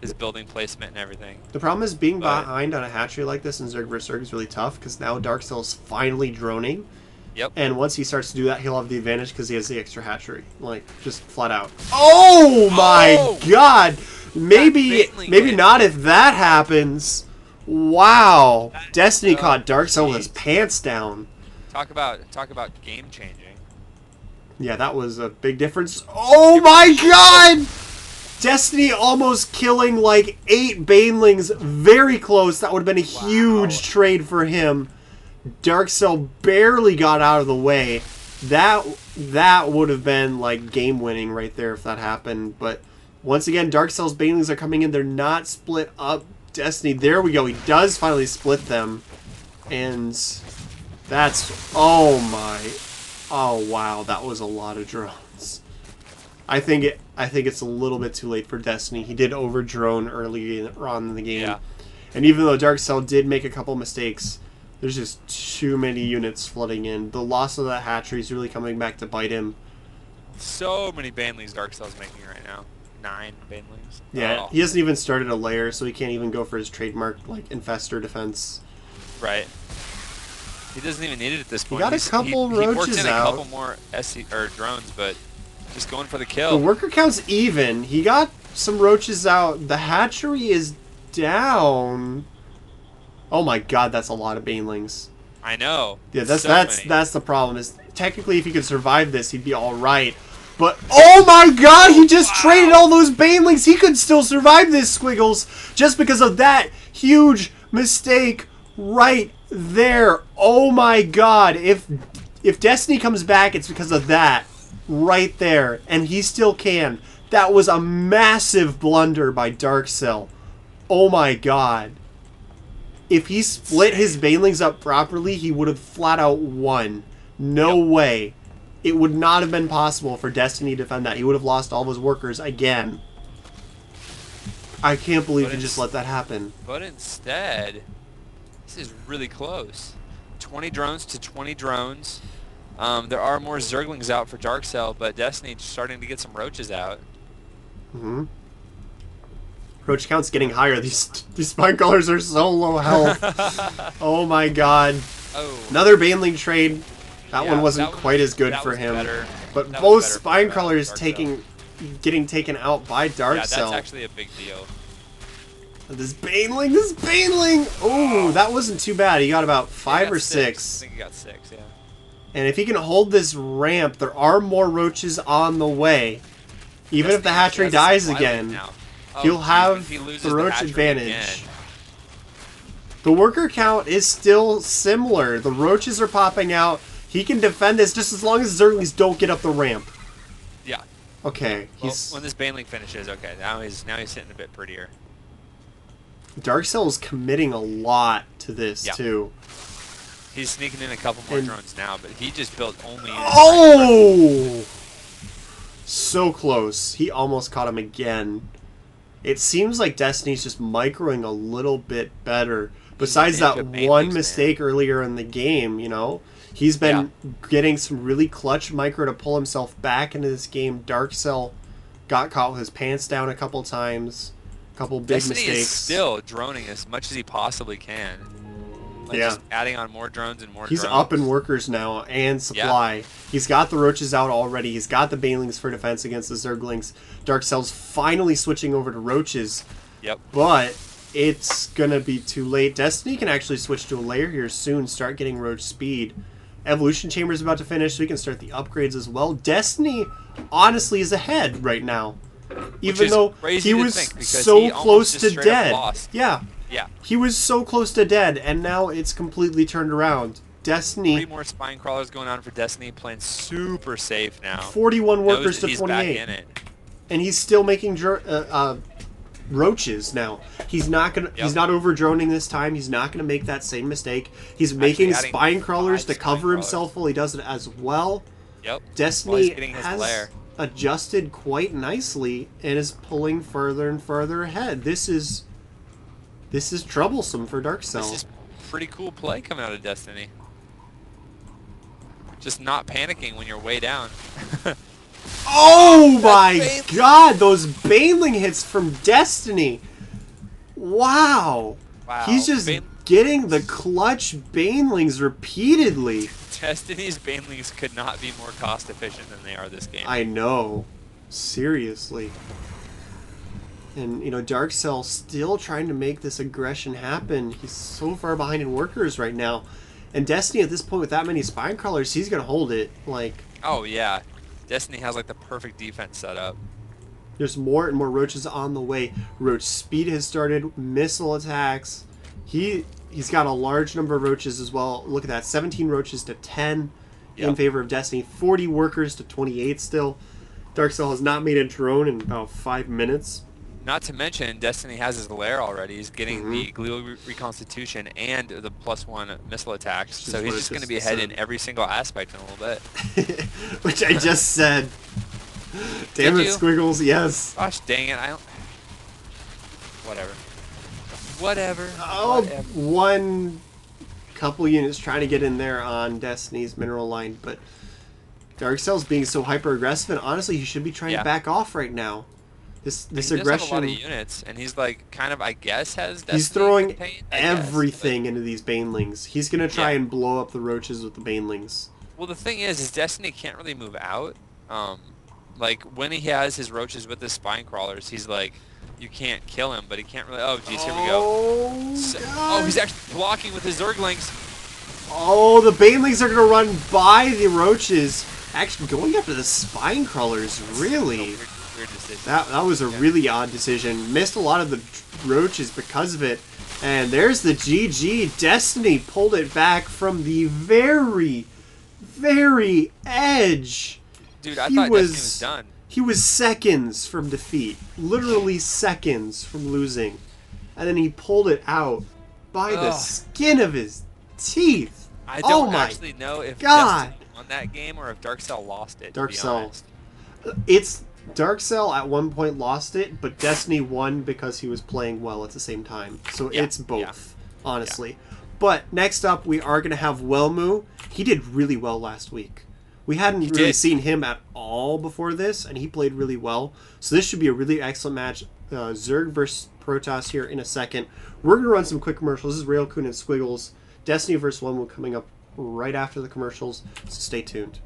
His building placement and everything. The problem is being behind on a hatchery like this in Zerg vs. Zerg is really tough because now Darkcell's finally droning. Yep. And once he starts to do that, he'll have the advantage because he has the extra hatchery. Like, just flat out. Oh my god! Maybe not if that happens. Wow. Destiny caught Darkcell with his pants down. Talk about game changing. Yeah, that was a big difference. Oh my god! Destiny almost killing like 8 Banelings. Very close. That would have been a huge trade for him. Darkcell barely got out of the way. That would have been like game winning right there if that happened. But once again, Darkcell's Banelings are coming in. They're not split up. Destiny, there we go. He does finally split them. And that's... oh my... oh wow, that was a lot of drones. I think it's a little bit too late for Destiny. He did over-drone early on in the game. Yeah. And even though Darkcell did make a couple mistakes, there's just too many units flooding in. The loss of that hatchery is really coming back to bite him. So many Banelings Darkcell's making right now. 9 Banelings. Yeah, he hasn't even started a lair, so he can't even go for his trademark like infestor defense. Right. He doesn't even need it at this point. He got a couple roaches out. He worked in a couple more drones, but just going for the kill. The worker count's even. He got some roaches out. The hatchery is down. Oh my god, that's a lot of Banelings. I know. Yeah, that's the problem. Is technically if he could survive this, he'd be all right. But oh my god, he just traded all those Banelings. He could still survive this, Squiggles, just because of that huge mistake right there. Oh my god, if Destiny comes back, it's because of that right there, and he still can. That was a massive blunder by Darkcell. Oh my god. If he split his banelings up properly, he would have flat out won. No way. It would not have been possible for Destiny to defend that. He would have lost all of his workers again. I can't believe he just let that happen. But instead, this is really close. 20 drones to 20 drones. There are more Zerglings out for Darkcell, but Destiny's starting to get some Roaches out. Roach count's getting higher. These spine colors are so low health. Oh my god. Oh. Another Baneling trade. That one wasn't quite as good for him. Better. But both spine colors getting taken out by Darkcell. Yeah, that's actually a big deal. This Baneling! Oh, that wasn't too bad. He got about 5 or 6. I think he got 6, yeah. And if he can hold this ramp, there are more Roaches on the way. Even if the hatchery dies again, he'll have the Roach advantage. The worker count is still similar. The Roaches are popping out. He can defend this just as long as Zerglings don't get up the ramp. Yeah. Okay. Well, when this Baneling finishes, okay, now he's hitting a bit prettier. Darkcell is committing a lot to this too. He's sneaking in a couple more drones now, but he just built only. Oh! So close. He almost caught him again. It seems like Destiny's just microing a little bit better. Besides that one mistake earlier in the game, you know? He's been getting some really clutch micro to pull himself back into this game. Darkcell got caught with his pants down a couple times. A couple big mistakes. Destiny is still droning as much as he possibly can. Like just adding on more drones and more drones. He's up in workers now and supply. He's got the Roaches out already. He's got the Banelings for defense against the Zerglings. Darkcell's finally switching over to Roaches. Yep. But it's going to be too late. Destiny can actually switch to a layer here soon, start getting Roach speed. Evolution Chamber is about to finish, so we can start the upgrades as well. Destiny, honestly, is ahead right now. Even though he was so close to dead. Yeah. Yeah. He was so close to dead, and now it's completely turned around. Destiny. 3 more spine crawlers going on for Destiny, playing super safe now. 41 workers to 28. Back in it. And he's still making Roaches now. He's not gonna. He's not over droning this time. He's not gonna make that same mistake. He's making spine crawlers to cover himself while he does it as well. Yep. Destiny has adjusted quite nicely and is pulling further and further ahead. This is troublesome for Darkcell. This is pretty cool play coming out of Destiny. Just not panicking when you're way down. Oh my god, those Baneling hits from Destiny. Wow. He's just getting the clutch Banelings repeatedly. Destiny's Banelings could not be more cost efficient than they are this game. I know. Seriously. And, you know, Darkcell still trying to make this aggression happen. He's so far behind in workers right now. And Destiny, at this point, with that many spine crawlers, he's going to hold it. Like, oh, yeah. Destiny has, like, the perfect defense set up. There's more and more Roaches on the way. Roach speed has started. Missile attacks. He's got a large number of Roaches as well. Look at that. 17 Roaches to 10 in favor of Destiny. 40 workers to 28 still. Darkcell has not made a drone in about 5 minutes. Not to mention, Destiny has his lair already. He's getting the glial reconstitution and the +1 missile attacks. So he's just going to be ahead in every single aspect in a little bit. Which I just said. Damn it, Squiggles, yes. Gosh dang it, I don't... Whatever. Whatever. Oh, one couple units trying to get in there on Destiny's mineral line, but Darkcell's being so hyper-aggressive, and honestly, he should be trying to back off right now. This aggression. He has a lot of units, and he's like kind of, I guess, has Destiny. He's throwing everything into these Banelings. He's gonna try and blow up the Roaches with the Banelings. Well, the thing is Destiny can't really move out. Like when he has his Roaches with his spine crawlers, he's like, you can't kill him, but he can't really. Oh, geez, here we go. Oh, he's actually blocking with his Zerglings. Oh, the Banelings are gonna run by the Roaches. Actually, going after the spine crawlers, really. Weird decision. That was a really odd decision. Missed a lot of the Roaches because of it. And there's the GG. Destiny pulled it back from the very, very edge. Dude, I thought Destiny was done. He was seconds from defeat. Literally seconds from losing. And then he pulled it out by the skin of his teeth. I don't actually know if God. Destiny won that game or if Darkcell lost it, Dark to be Cell. honest. It's Darkcell at one point lost it, but Destiny won because he was playing well at the same time. So it's both, honestly. Yeah. But next up, we are going to have Wellmu. He did really well last week. We hadn't really seen him at all before this, and he played really well. So this should be a really excellent match. Zerg versus Protoss here in a second. We're going to run some quick commercials. This is Railcoon and Squiggles. Destiny versus Wellmu coming up right after the commercials, so stay tuned.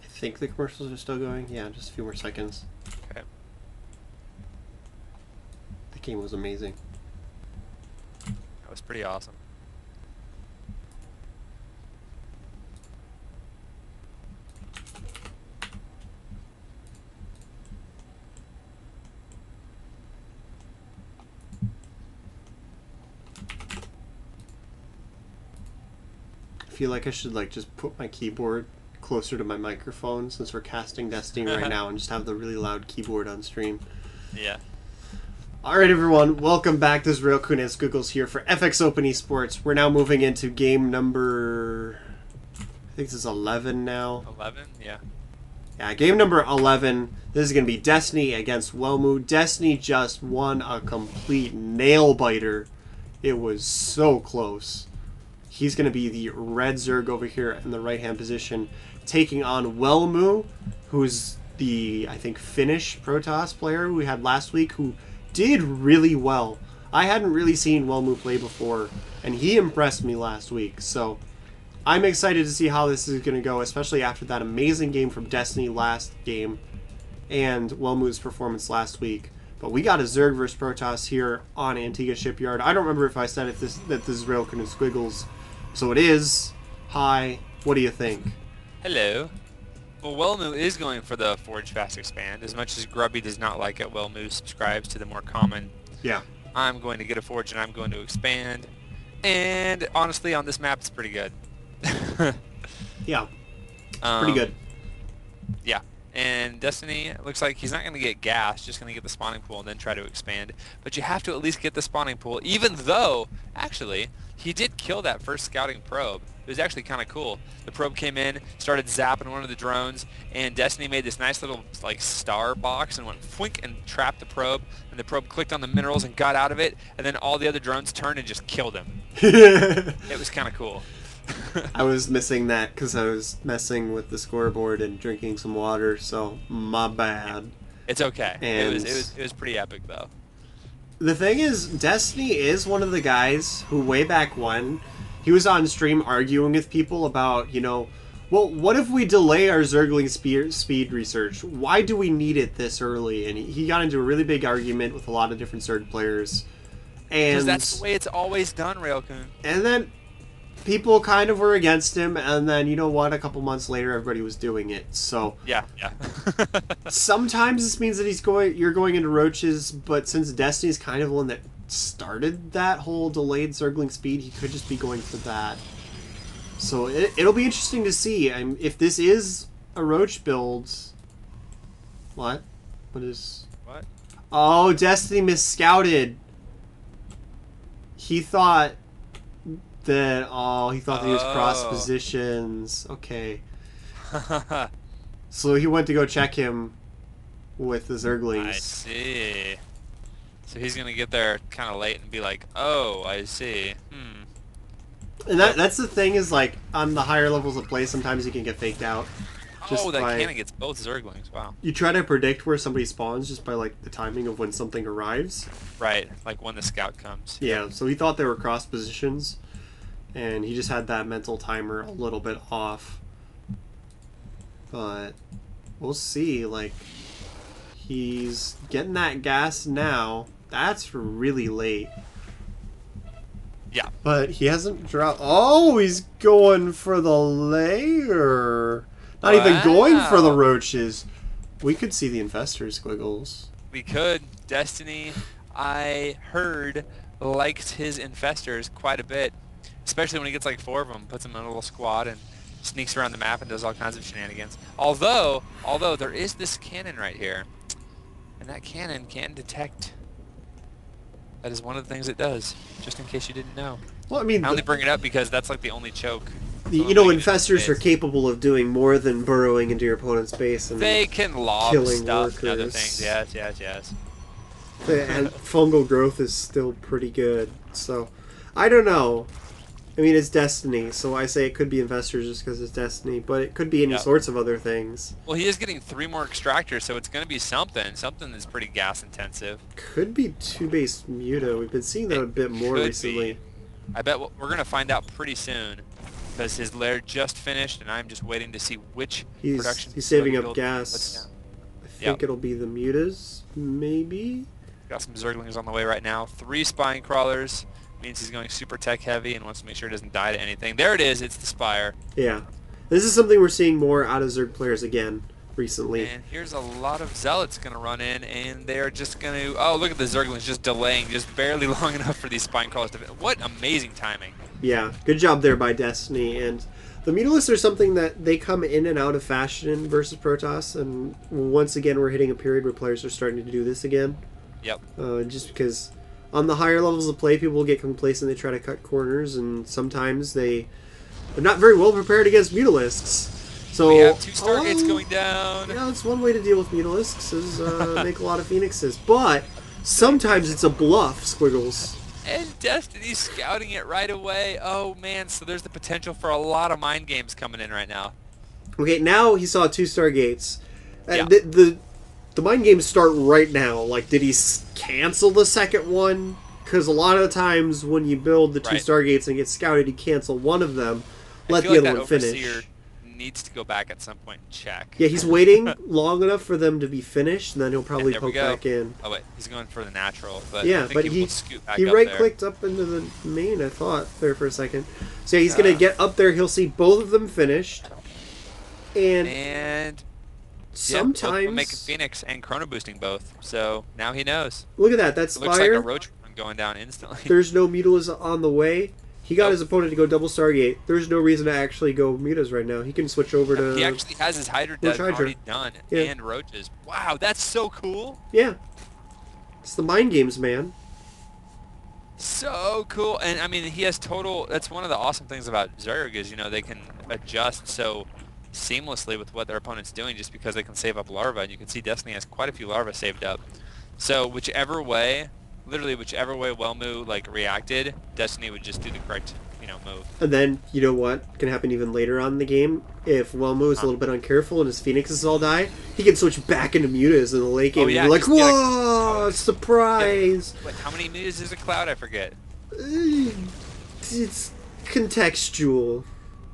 I think the commercials are still going. Yeah, just a few more seconds. Okay. The game was amazing. That was pretty awesome. I feel like I should just put my keyboard closer to my microphone since we're casting Destiny right now and just have the really loud keyboard on stream. Yeah. Alright everyone, welcome back. This is Railcoon and Squiggles here for FXOpen Esports. We're now moving into game number... I think this is 11 now. 11? Yeah. Yeah, game number 11. This is going to be Destiny against Wellmu. Destiny just won a complete nail-biter. It was so close. He's going to be the red Zerg over here in the right-hand position, taking on Wellmu, who's the, I think, Finnish Protoss player we had last week, who did really well. I hadn't really seen Wellmu play before, and he impressed me last week. So I'm excited to see how this is going to go, especially after that amazing game from Destiny last game and Wellmu's performance last week. But we got a Zerg versus Protoss here on Antigua Shipyard. I don't remember if I said that this is Railcoon and Squiggles. So it is. Hi. What do you think? Hello. Well, Wellmu is going for the Forge Fast Expand. As much as Grubby does not like it, Wellmu subscribes to the more common. Yeah. I'm going to get a Forge and I'm going to expand. And honestly, on this map, it's pretty good. Yeah. Pretty good. Yeah. And Destiny, it looks like he's not going to get gas, just going to get the spawning pool and then try to expand. But you have to at least get the spawning pool, even though, actually, he did kill that first scouting probe. It was actually kind of cool. The probe came in, started zapping one of the drones, and Destiny made this nice little star box and went fwink and trapped the probe. And the probe clicked on the minerals and got out of it, and then all the other drones turned and just killed him. It was kind of cool. I was missing that because I was messing with the scoreboard and drinking some water, so my bad. It's okay. And it was pretty epic though. The thing is, Destiny is one of the guys who way back when he was on stream arguing with people about, well, what if we delay our Zergling speed research? Why do we need it this early? And he got into a really big argument with a lot of different Zerg players. Because that's the way it's always done, Railcoon. And then people kind of were against him, and then, you know what, a couple months later everybody was doing it. So yeah. Sometimes this means that you're going into roaches, but since Destiny's kind of the one that started that whole delayed Zergling speed, he could just be going for that. So it'll be interesting to see if this is a roach build. What? What is... What? Oh, Destiny misscouted. He thought that... Oh, he thought that he was cross positions. Okay. So he went to go check him with the Zerglings. I see. So he's going to get there kind of late and be like, oh, I see. And that's the thing is, like, on the higher levels of play, sometimes you can get faked out. Oh, that cannon gets both Zerglings. Wow. You try to predict where somebody spawns just by, like, the timing of when something arrives. Right, like when the scout comes. Yeah, so he thought they were cross positions, and he just had that mental timer a little bit off. But we'll see. Like, he's getting that gas now. That's really late. Yeah. But he hasn't dropped... Oh, he's going for the lair. Not even going for the roaches. We could see the infestors, Squiggles. We could. Destiny, I heard, liked his infestors quite a bit. Especially when he gets like 4 of them, puts them in a little squad and sneaks around the map and does all kinds of shenanigans. Although there is this cannon right here. And that cannon can detect. That is one of the things it does, just in case you didn't know. Well, I mean... I only bring it up because that's like the only choke. You know, infestors are capable of doing more than burrowing into your opponent's base and they can lob killing stuff workers. and other things. Yes. And fungal growth is still pretty good. So, I don't know. I mean, it's Destiny, so I say it could be infestors just because it's Destiny, but it could be any sorts of other things. Well, he is getting 3 more extractors, so it's going to be something that's pretty gas intensive. Could be 2-base Muta. We've been seeing that a bit more recently. I bet we're going to find out pretty soon. Because his lair just finished, and I'm just waiting to see which production. He's saving up gas. I think it'll be the Mutas, maybe? Got some Zerglings on the way right now. 3 Spine Crawlers. Means he's going super tech heavy and wants to make sure he doesn't die to anything. There it is. It's the Spire. Yeah. This is something we're seeing more out of Zerg players again recently. And here's a lot of Zealots going to run in, and they're just going to... Oh, look at the Zerglings just delaying, just barely long enough for these Spine Crawlers to... What amazing timing. Yeah, good job there by Destiny. And the Mutalisks are something that they come in and out of fashion versus Protoss, and once again we're hitting a period where players are starting to do this again. Yep. Just because on the higher levels of play, people get complacent, they try to cut corners, and sometimes they're not very well prepared against Mutalisks. So we have 2 Stargates going down. Yeah, that's one way to deal with Mutalisks, is make a lot of Phoenixes. But sometimes it's a bluff, Squiggles. And Destiny's scouting it right away. Oh, man. So there's the potential for a lot of mind games coming in right now. Okay, now he saw 2 Stargates. Yeah. The mind games start right now. Like, did he cancel the second one? Because a lot of the times when you build the 2 Stargates and get scouted, you cancel one of them, let the other one finish. Needs to go back at some point and check. Yeah, he's waiting long enough for them to be finished, and then he'll probably poke back in. Oh wait, he's going for the natural, but yeah, I think but he right-clicked up into the main, I thought, there for a second. So yeah, he's gonna get up there. He'll see both of them finished, and sometimes making Phoenix and Chrono boosting both. So now he knows. Look at that. That's looks like a roach run going down instantly. There's no Mutalisks on the way. He got his opponent to go double Stargate. There's no reason to actually go Mutas right now. He can switch over to... He actually has his Hydra deck already done, and Roaches. Wow, that's so cool. Yeah. It's the mind games, man. So cool. And, I mean, he has total... That's one of the awesome things about Zerg is, you know, they can adjust so seamlessly with what their opponent's doing just because they can save up larva. And you can see Destiny has quite a few larva saved up. So whichever way... Literally, whichever way Wellmu reacted, Destiny would just do the correct, move. And then, you know what can happen even later on in the game? If Wellmu is a little bit uncareful and his Phoenixes all die, he can switch back into Mutas in the late game. And you're like, whoa, surprise! Wait, how many Mutas is a cloud? I forget. It's contextual.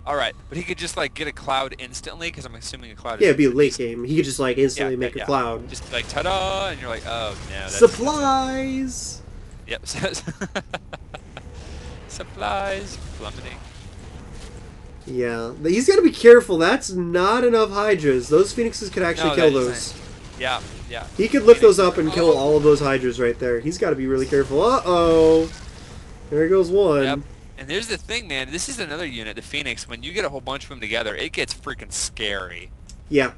Alright, but he could just get a cloud instantly, because I'm assuming a cloud is... Yeah, it'd be a late game. He could just instantly make a cloud. Just ta-da, and you're like, oh no. That's Supplies! Yep. Supplies plummeting. Yeah, he's got to be careful. That's not enough Hydras. Those Phoenixes could actually kill those. Yeah. He could lift those up and kill all of those Hydras right there. He's got to be really careful. Uh-oh. There goes one. Yep. And there's the thing, man. This is another unit, the Phoenix. When you get a whole bunch of them together, it gets freaking scary. Yeah.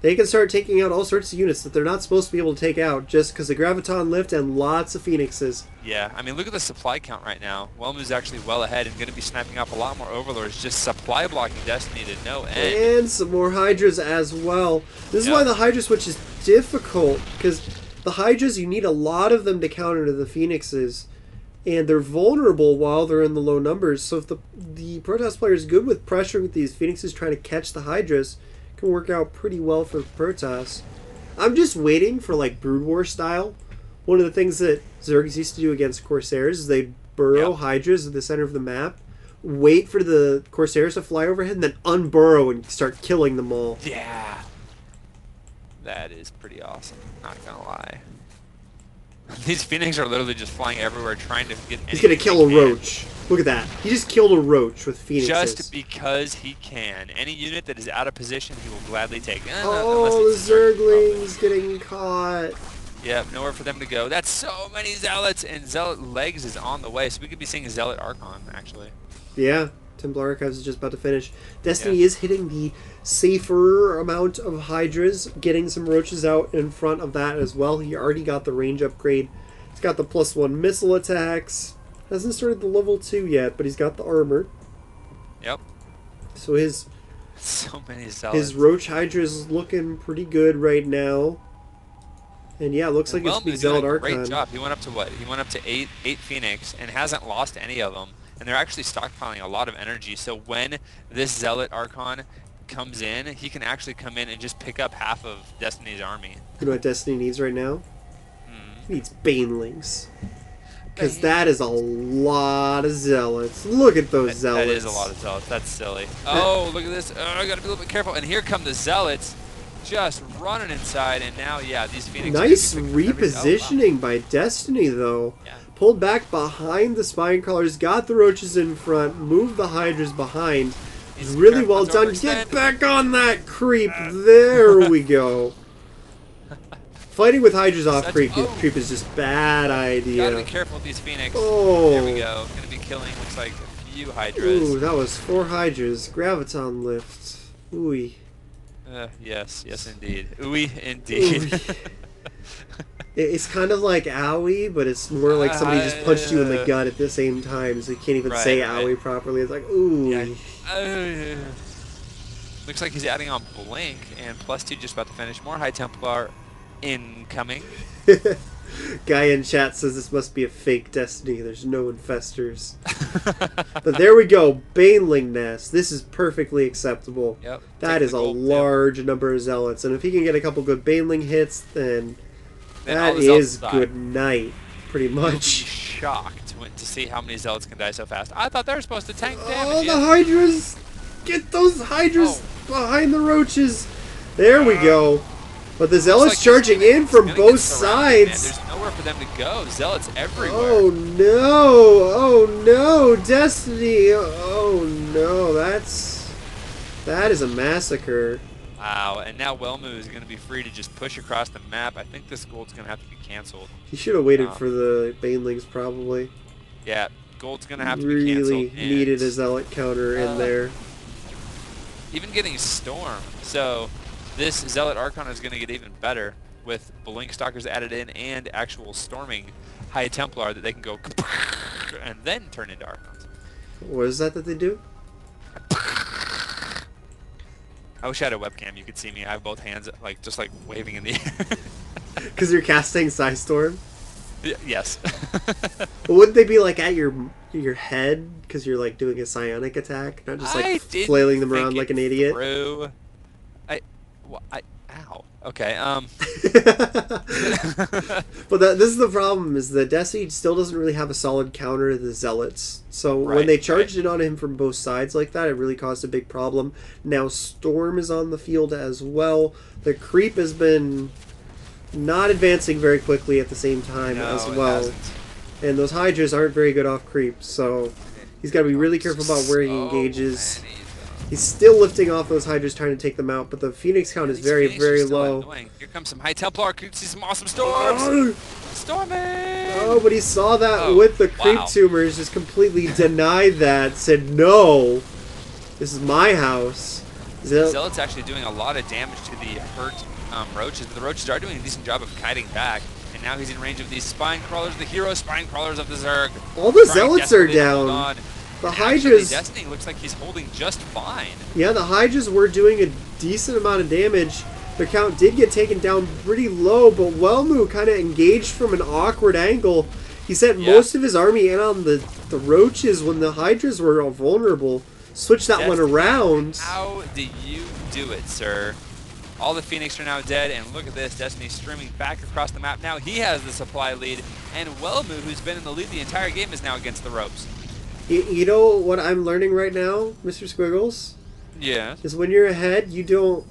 They can start taking out all sorts of units that they're not supposed to be able to take out just because of Graviton Lift and lots of Phoenixes. Yeah, I mean, look at the supply count right now. Whelmu's actually well ahead and going to be sniping up a lot more Overlords, just supply blocking Destiny to no end. And some more Hydras as well. This is why the Hydra switch is difficult, because the Hydras, you need a lot of them to counter to the Phoenixes. And they're vulnerable while they're in the low numbers. So if the Protoss player is good with pressuring with these Phoenixes trying to catch the Hydras, it can work out pretty well for Protoss. I'm just waiting for like Brood War style. One of the things that Zergs used to do against Corsairs is they'd burrow Hydras at the center of the map, wait for the Corsairs to fly overhead, and then unburrow and start killing them all. Yeah. That is pretty awesome, not gonna lie. These Phoenix are literally just flying everywhere trying to get He's gonna kill a roach. Look at that. He just killed a roach with Phoenixes. Just because he can. Any unit that is out of position, he will gladly take. Oh, the Zerglings getting caught. Yep, nowhere for them to go. That's so many Zealots, and Zealot Legs is on the way, so we could be seeing Zealot Archon, actually. Yeah, Templar Archives is just about to finish. Destiny is hitting the safer amount of Hydras, getting some roaches out in front of that as well. He already got the range upgrade. He's got the +1 missile attacks. Hasn't started the level 2 yet, but he's got the armor. Yep. So his so many Zealots. His Roach Hydra is looking pretty good right now. And yeah, it looks like it's being Zealot Archon. Great job. He went up to what? He went up to 8 Phoenix and hasn't lost any of them. And they're actually stockpiling a lot of energy. So when this Zealot Archon comes in, he can actually come in and just pick up half of Destiny's army. You know what Destiny needs right now? He needs Banelings. Because that is a lot of Zealots. Look at those Zealots. That is a lot of Zealots. That's silly. Oh, look at this. Oh, I got to be a little bit careful. And here come the Zealots just running inside. And now, yeah, these Phoenix... Nice repositioning by Destiny, though. Yeah. Pulled back behind the Spine Crawlers, got the Roaches in front, moved the Hydras behind. Really well done. Get back on that creep. There we go. Fighting with Hydras off creep is just bad idea. Gotta be careful with these Phoenix. Oh. There we go. Gonna be killing, looks like, a few Hydras. Ooh, that was 4 Hydras. Graviton lift. Ooh. Yes, indeed. Ooh, indeed. It's kind of like owie, but it's more like somebody just punched you in the gut at the same time, so you can't even say owie properly. It's like, ooh. Yeah. Looks like he's adding on Blink, and +2 just about to finish. More High Templar incoming. Guy in chat says this must be a fake Destiny. There's no infestors. But there we go. Baneling Nest. This is perfectly acceptable. Yep. That is a large number of Zealots. And if he can get a couple good Baneling hits, then that is good night, pretty much. You'll be shocked to see how many Zealots can die so fast. I thought they were supposed to tank damage. Oh, the Hydras! Get those Hydras behind the Roaches. There we go. But the Zealots charging in from both sides. There's nowhere for them to go. Zealots everywhere. Oh no! Oh no! Destiny! Oh no! That is a massacre. Wow! And now Whelmu is going to be free to just push across the map. I think this gold's going to have to be canceled. He should have waited for the Banelings probably. Yeah, gold's going to have to be canceled. Really needed a Zealot counter in there. Even getting Storm. So this Zealot Archon is going to get even better with Blink Stalkers added in and actual storming High Templar that they can go and then turn into Archons. What is that they do? I wish I had a webcam. You could see me. I have both hands just waving in the air. Because you're casting Psystorm? Yes. Wouldn't they be like at your head because you're like doing a psionic ack, not just like flailing them around like an idiot? Ow. Okay. But this is the problem: is that Destiny still doesn't really have a solid counter to the Zealots. So when they charged it on him from both sides like that, it really caused a big problem. Now Storm is on the field as well. The creep has been not advancing very quickly at the same time as well. And those Hydras aren't very good off creep, so he's got to be really careful about where he engages. He's still lifting off those Hydras trying to take them out, but the Phoenix count is very, very low. Here comes some High Templar. Could see some awesome storms. Storming! Oh, but he saw that with the creep tumors, just completely denied that, said, no, this is my house. Zel Zealot's actually doing a lot of damage to the hurt roaches, but the roaches are doing a decent job of kiting back. And now he's in range of these spine crawlers, the hero spine crawlers of the Zerg. all the Zealots are down. The Hydras... Destiny looks like he's holding just fine. Yeah, the Hydras were doing a decent amount of damage. Their count did get taken down pretty low, but Wellmu kind of engaged from an awkward angle. He sent most of his army in on the roaches when the Hydras were vulnerable. Switched that one around. How do you do it, sir? All the Phoenix are now dead, and look at this. Destiny streaming back across the map. Now he has the supply lead, and Wellmu, who's been in the lead the entire game, is now against the ropes. You know what I'm learning right now, Mr. Squiggles? Yeah. Is when you're ahead, you don't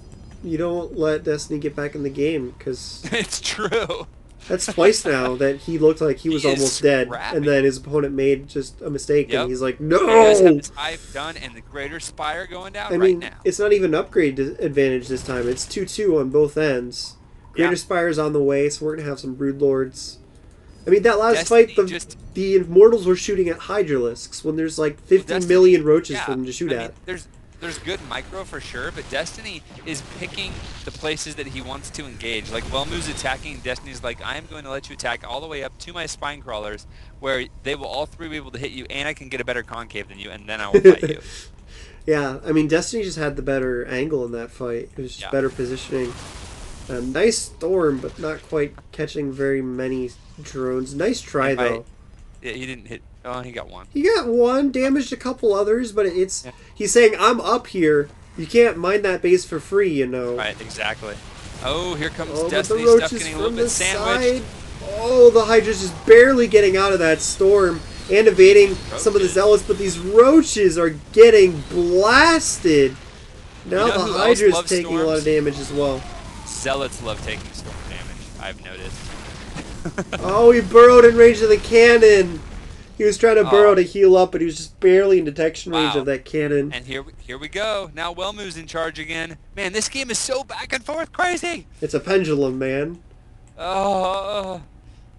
let Destiny get back in the game, because it's true. That's twice now that he looked like he was almost dead, and then his opponent made just a mistake, and he's like, no! He does have his hive done, and the Greater Spire going down right now. It's not even upgrade advantage this time. It's 2-2 on both ends. Greater Spire's on the way, so we're going to have some Broodlords. I mean, that last fight, the Immortals were shooting at Hydralisks when there's like 50 million roaches for them to shoot at. There's good micro for sure, but Destiny is picking the places that he wants to engage. Like, Wellmu's attacking, Destiny's like, I am going to let you attack all the way up to my spine crawlers, where they will all three be able to hit you, and I can get a better concave than you, and then I will fight you. Yeah, I mean, Destiny just had the better angle in that fight. It was just better positioning. A nice storm, but not quite catching very many drones. Nice try, though. Yeah, he didn't hit... Oh, he got one. He got one, damaged a couple others, but it's... He's saying, I'm up here. You can't mine that base for free, you know. Right, exactly. Oh, here comes Destiny. Destiny. Stuff getting a little bit sandwiched. Oh, the Hydra's just barely getting out of that storm and evading some of the Zealots, but these roaches are getting blasted. Now the Hydra's taking a lot of damage as well. Zealots love taking storm damage, I've noticed. Oh, he burrowed in range of the cannon. He was trying to burrow to heal up, but he was just barely in detection range of that cannon. And here we go. Now Wellmu's in charge again. Man, this game is so back and forth crazy. It's a pendulum, man. Oh,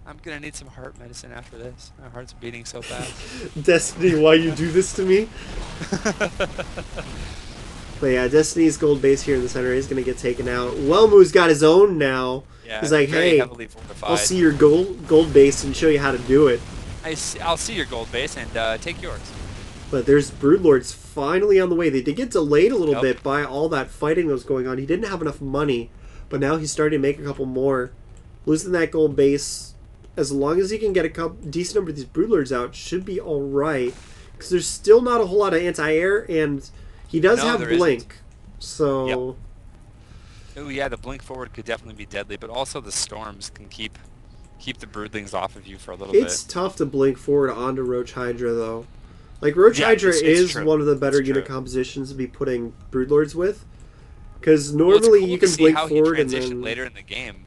I'm going to need some heart medicine after this. My heart's beating so fast. Destiny, why you do this to me? But yeah, Destiny's gold base here in the center is going to get taken out. Wellmu's got his own now. Yeah, he's like, hey, I'll see your gold base and show you how to do it. I'll see your gold base and take yours. But there's Broodlords finally on the way. They did get delayed a little bit by all that fighting that was going on. He didn't have enough money, but now he's starting to make a couple more. Losing that gold base, as long as he can get a decent number of these Broodlords out, should be all right. Because there's still not a whole lot of anti-air, and he does have Blink. So... Oh yeah, the Blink forward could definitely be deadly, but also the storms can keep the broodlings off of you for a little bit. It's tough to blink forward onto Roach Hydra, though. Like, Roach Hydra is one of the better unit compositions to be putting Broodlords with. Because normally you can blink forward and then... later in the game.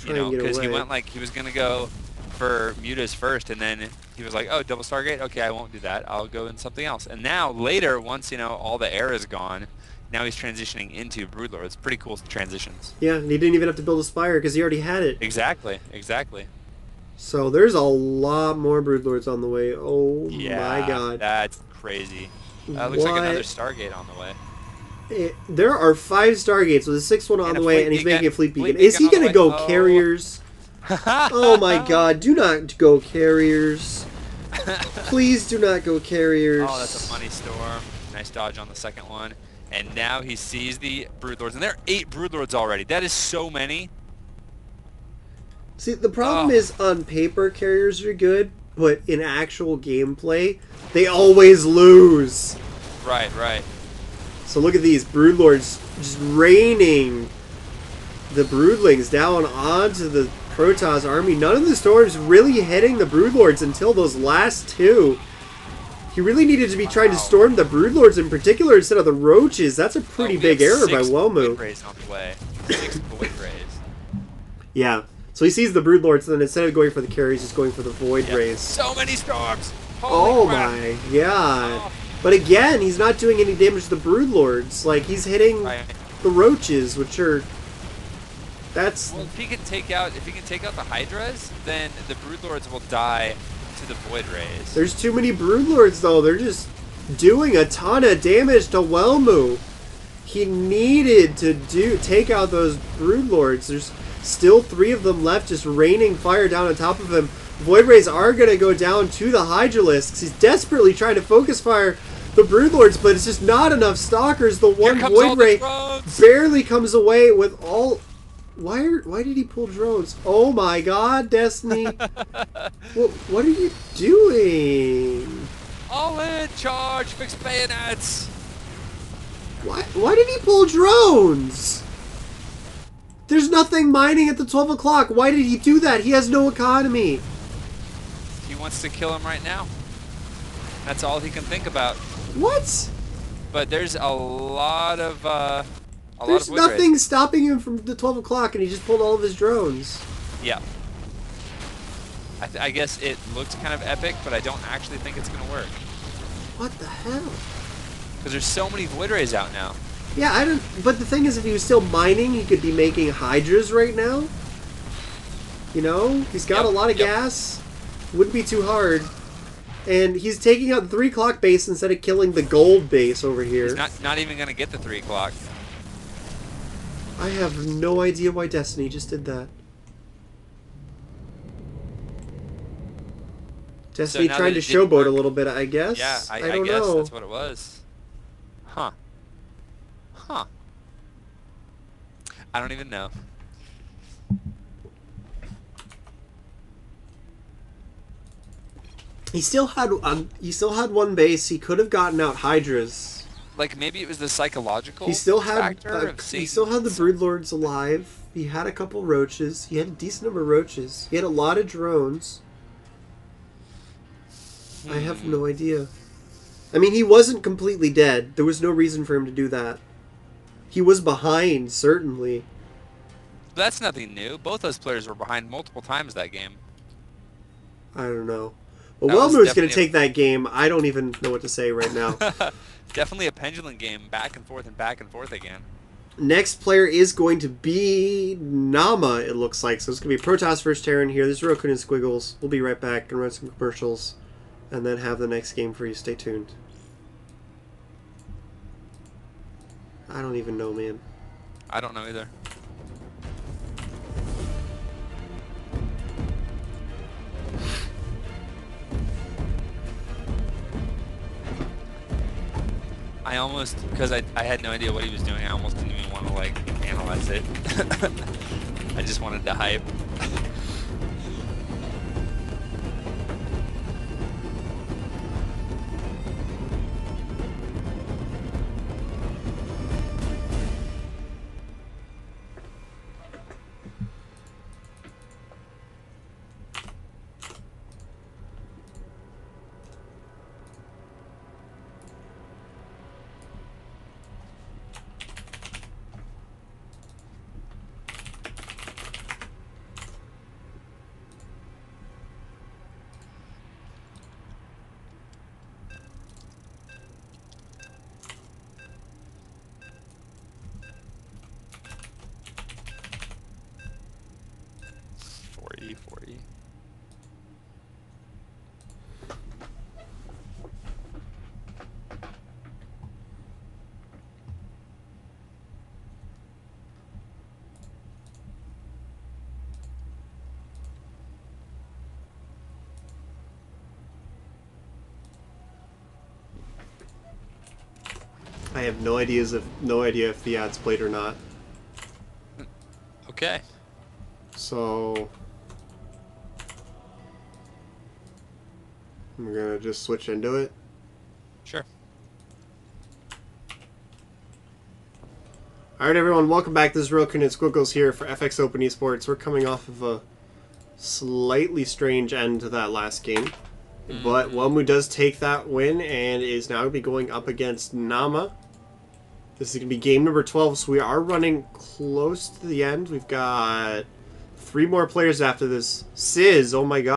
You know, because he went like, he was going to go for Mutas first, and then he was like, oh, double Stargate? Okay, I won't do that. I'll go in something else. And now, later, once, you know, all the air is gone, now he's transitioning into Broodlord. It's pretty cool transitions. Yeah, and he didn't even have to build a Spire because he already had it. Exactly, exactly. So there's a lot more Broodlords on the way. Oh my god. That's crazy. Looks like another Stargate on the way. There are 5 Stargates with a 6th one on the way, and he's making a fleet beacon. Is he going to go carriers? Oh my god, do not go carriers. Please do not go carriers. Oh, that's a money storm. Nice dodge on the second one. And now he sees the Broodlords, and there are 8 Broodlords already. That is so many. See, the problem is, on paper, carriers are good, but in actual gameplay, they always lose. Right, right. So look at these Broodlords just raining the Broodlings down onto the Protoss army. None of the storms really hitting the Broodlords until those last 2. He really needed to be trying to storm the Broodlords in particular instead of the Roaches. That's a pretty big error by Wellmu. 6 Void Rays on the way. 6 Void Rays. Yeah. So he sees the Broodlords, and then instead of going for the carries, he's going for the Void Rays. So many storms! Holy crap. My god. But again, he's not doing any damage to the Broodlords. Like, he's hitting the Roaches, which are... That's... Well, if he can take out the Hydras, then the Broodlords will die to the Void Rays. There's too many Broodlords, though. They're just doing a ton of damage to Wellmu. He needed to take out those Broodlords. There's still 3 of them left, just raining fire down on top of him. Void Rays are going to go down to the Hydralisks. He's desperately trying to focus fire the Broodlords, but it's just not enough Stalkers. The one Void Ray barely comes away with all... Why did he pull drones? Oh my god, Destiny. What are you doing? All in charge, fix bayonets. Why did he pull drones? There's nothing mining at the 12 o'clock. Why did he do that? He has no economy. He wants to kill him right now. That's all he can think about. What? But there's a lot of There's nothing stopping him from the 12 o'clock, and he just pulled all of his drones. Yeah. I guess it looks kind of epic, but I don't actually think it's going to work. What the hell? Because there's so many Void Rays out now. Yeah, I don't... But the thing is, if he was still mining, he could be making Hydras right now. You know? He's got a lot of gas. Wouldn't be too hard. And he's taking out the 3 o'clock base instead of killing the gold base over here. He's not even going to get the 3 o'clock. I have no idea why Destiny just did that. Destiny trying to showboat a little bit, I guess. Yeah, I don't guess know. That's what it was. Huh. Huh. I don't even know. He still had one base. He could have gotten out Hydras. Like maybe it was the psychological. He still had factor of seeing the Broodlords alive. He had a couple roaches. He had a decent number of roaches. He had a lot of drones. I have no idea. I mean, he wasn't completely dead. There was no reason for him to do that. He was behind, certainly. That's nothing new. Both those players were behind multiple times that game. I don't know. Well, Wellmore's going to take that game. I don't even know what to say right now. Definitely a pendulum game, back and forth again. Next player is going to be Nama, it looks like. So it's going to be Protoss versus Terran here. This is Rokun and Squiggles. We'll be right back and run some commercials. And then have the next game for you. Stay tuned. I don't even know, man. I don't know either. I almost, because I had no idea what he was doing, I almost didn't even want to, like, analyze it. I just wanted to hype. I have no idea if the ad's played or not. Okay. So I'm gonna just switch into it. Sure. Alright everyone, welcome back. This is Rokun and Squiggles here for FXOpen Esports. We're coming off of a slightly strange end to that last game. But Wellmu does take that win and is now going to be going up against Nama. This is going to be game number 12, so we are running close to the end. We've got 3 more players after this. Sizz, oh my god.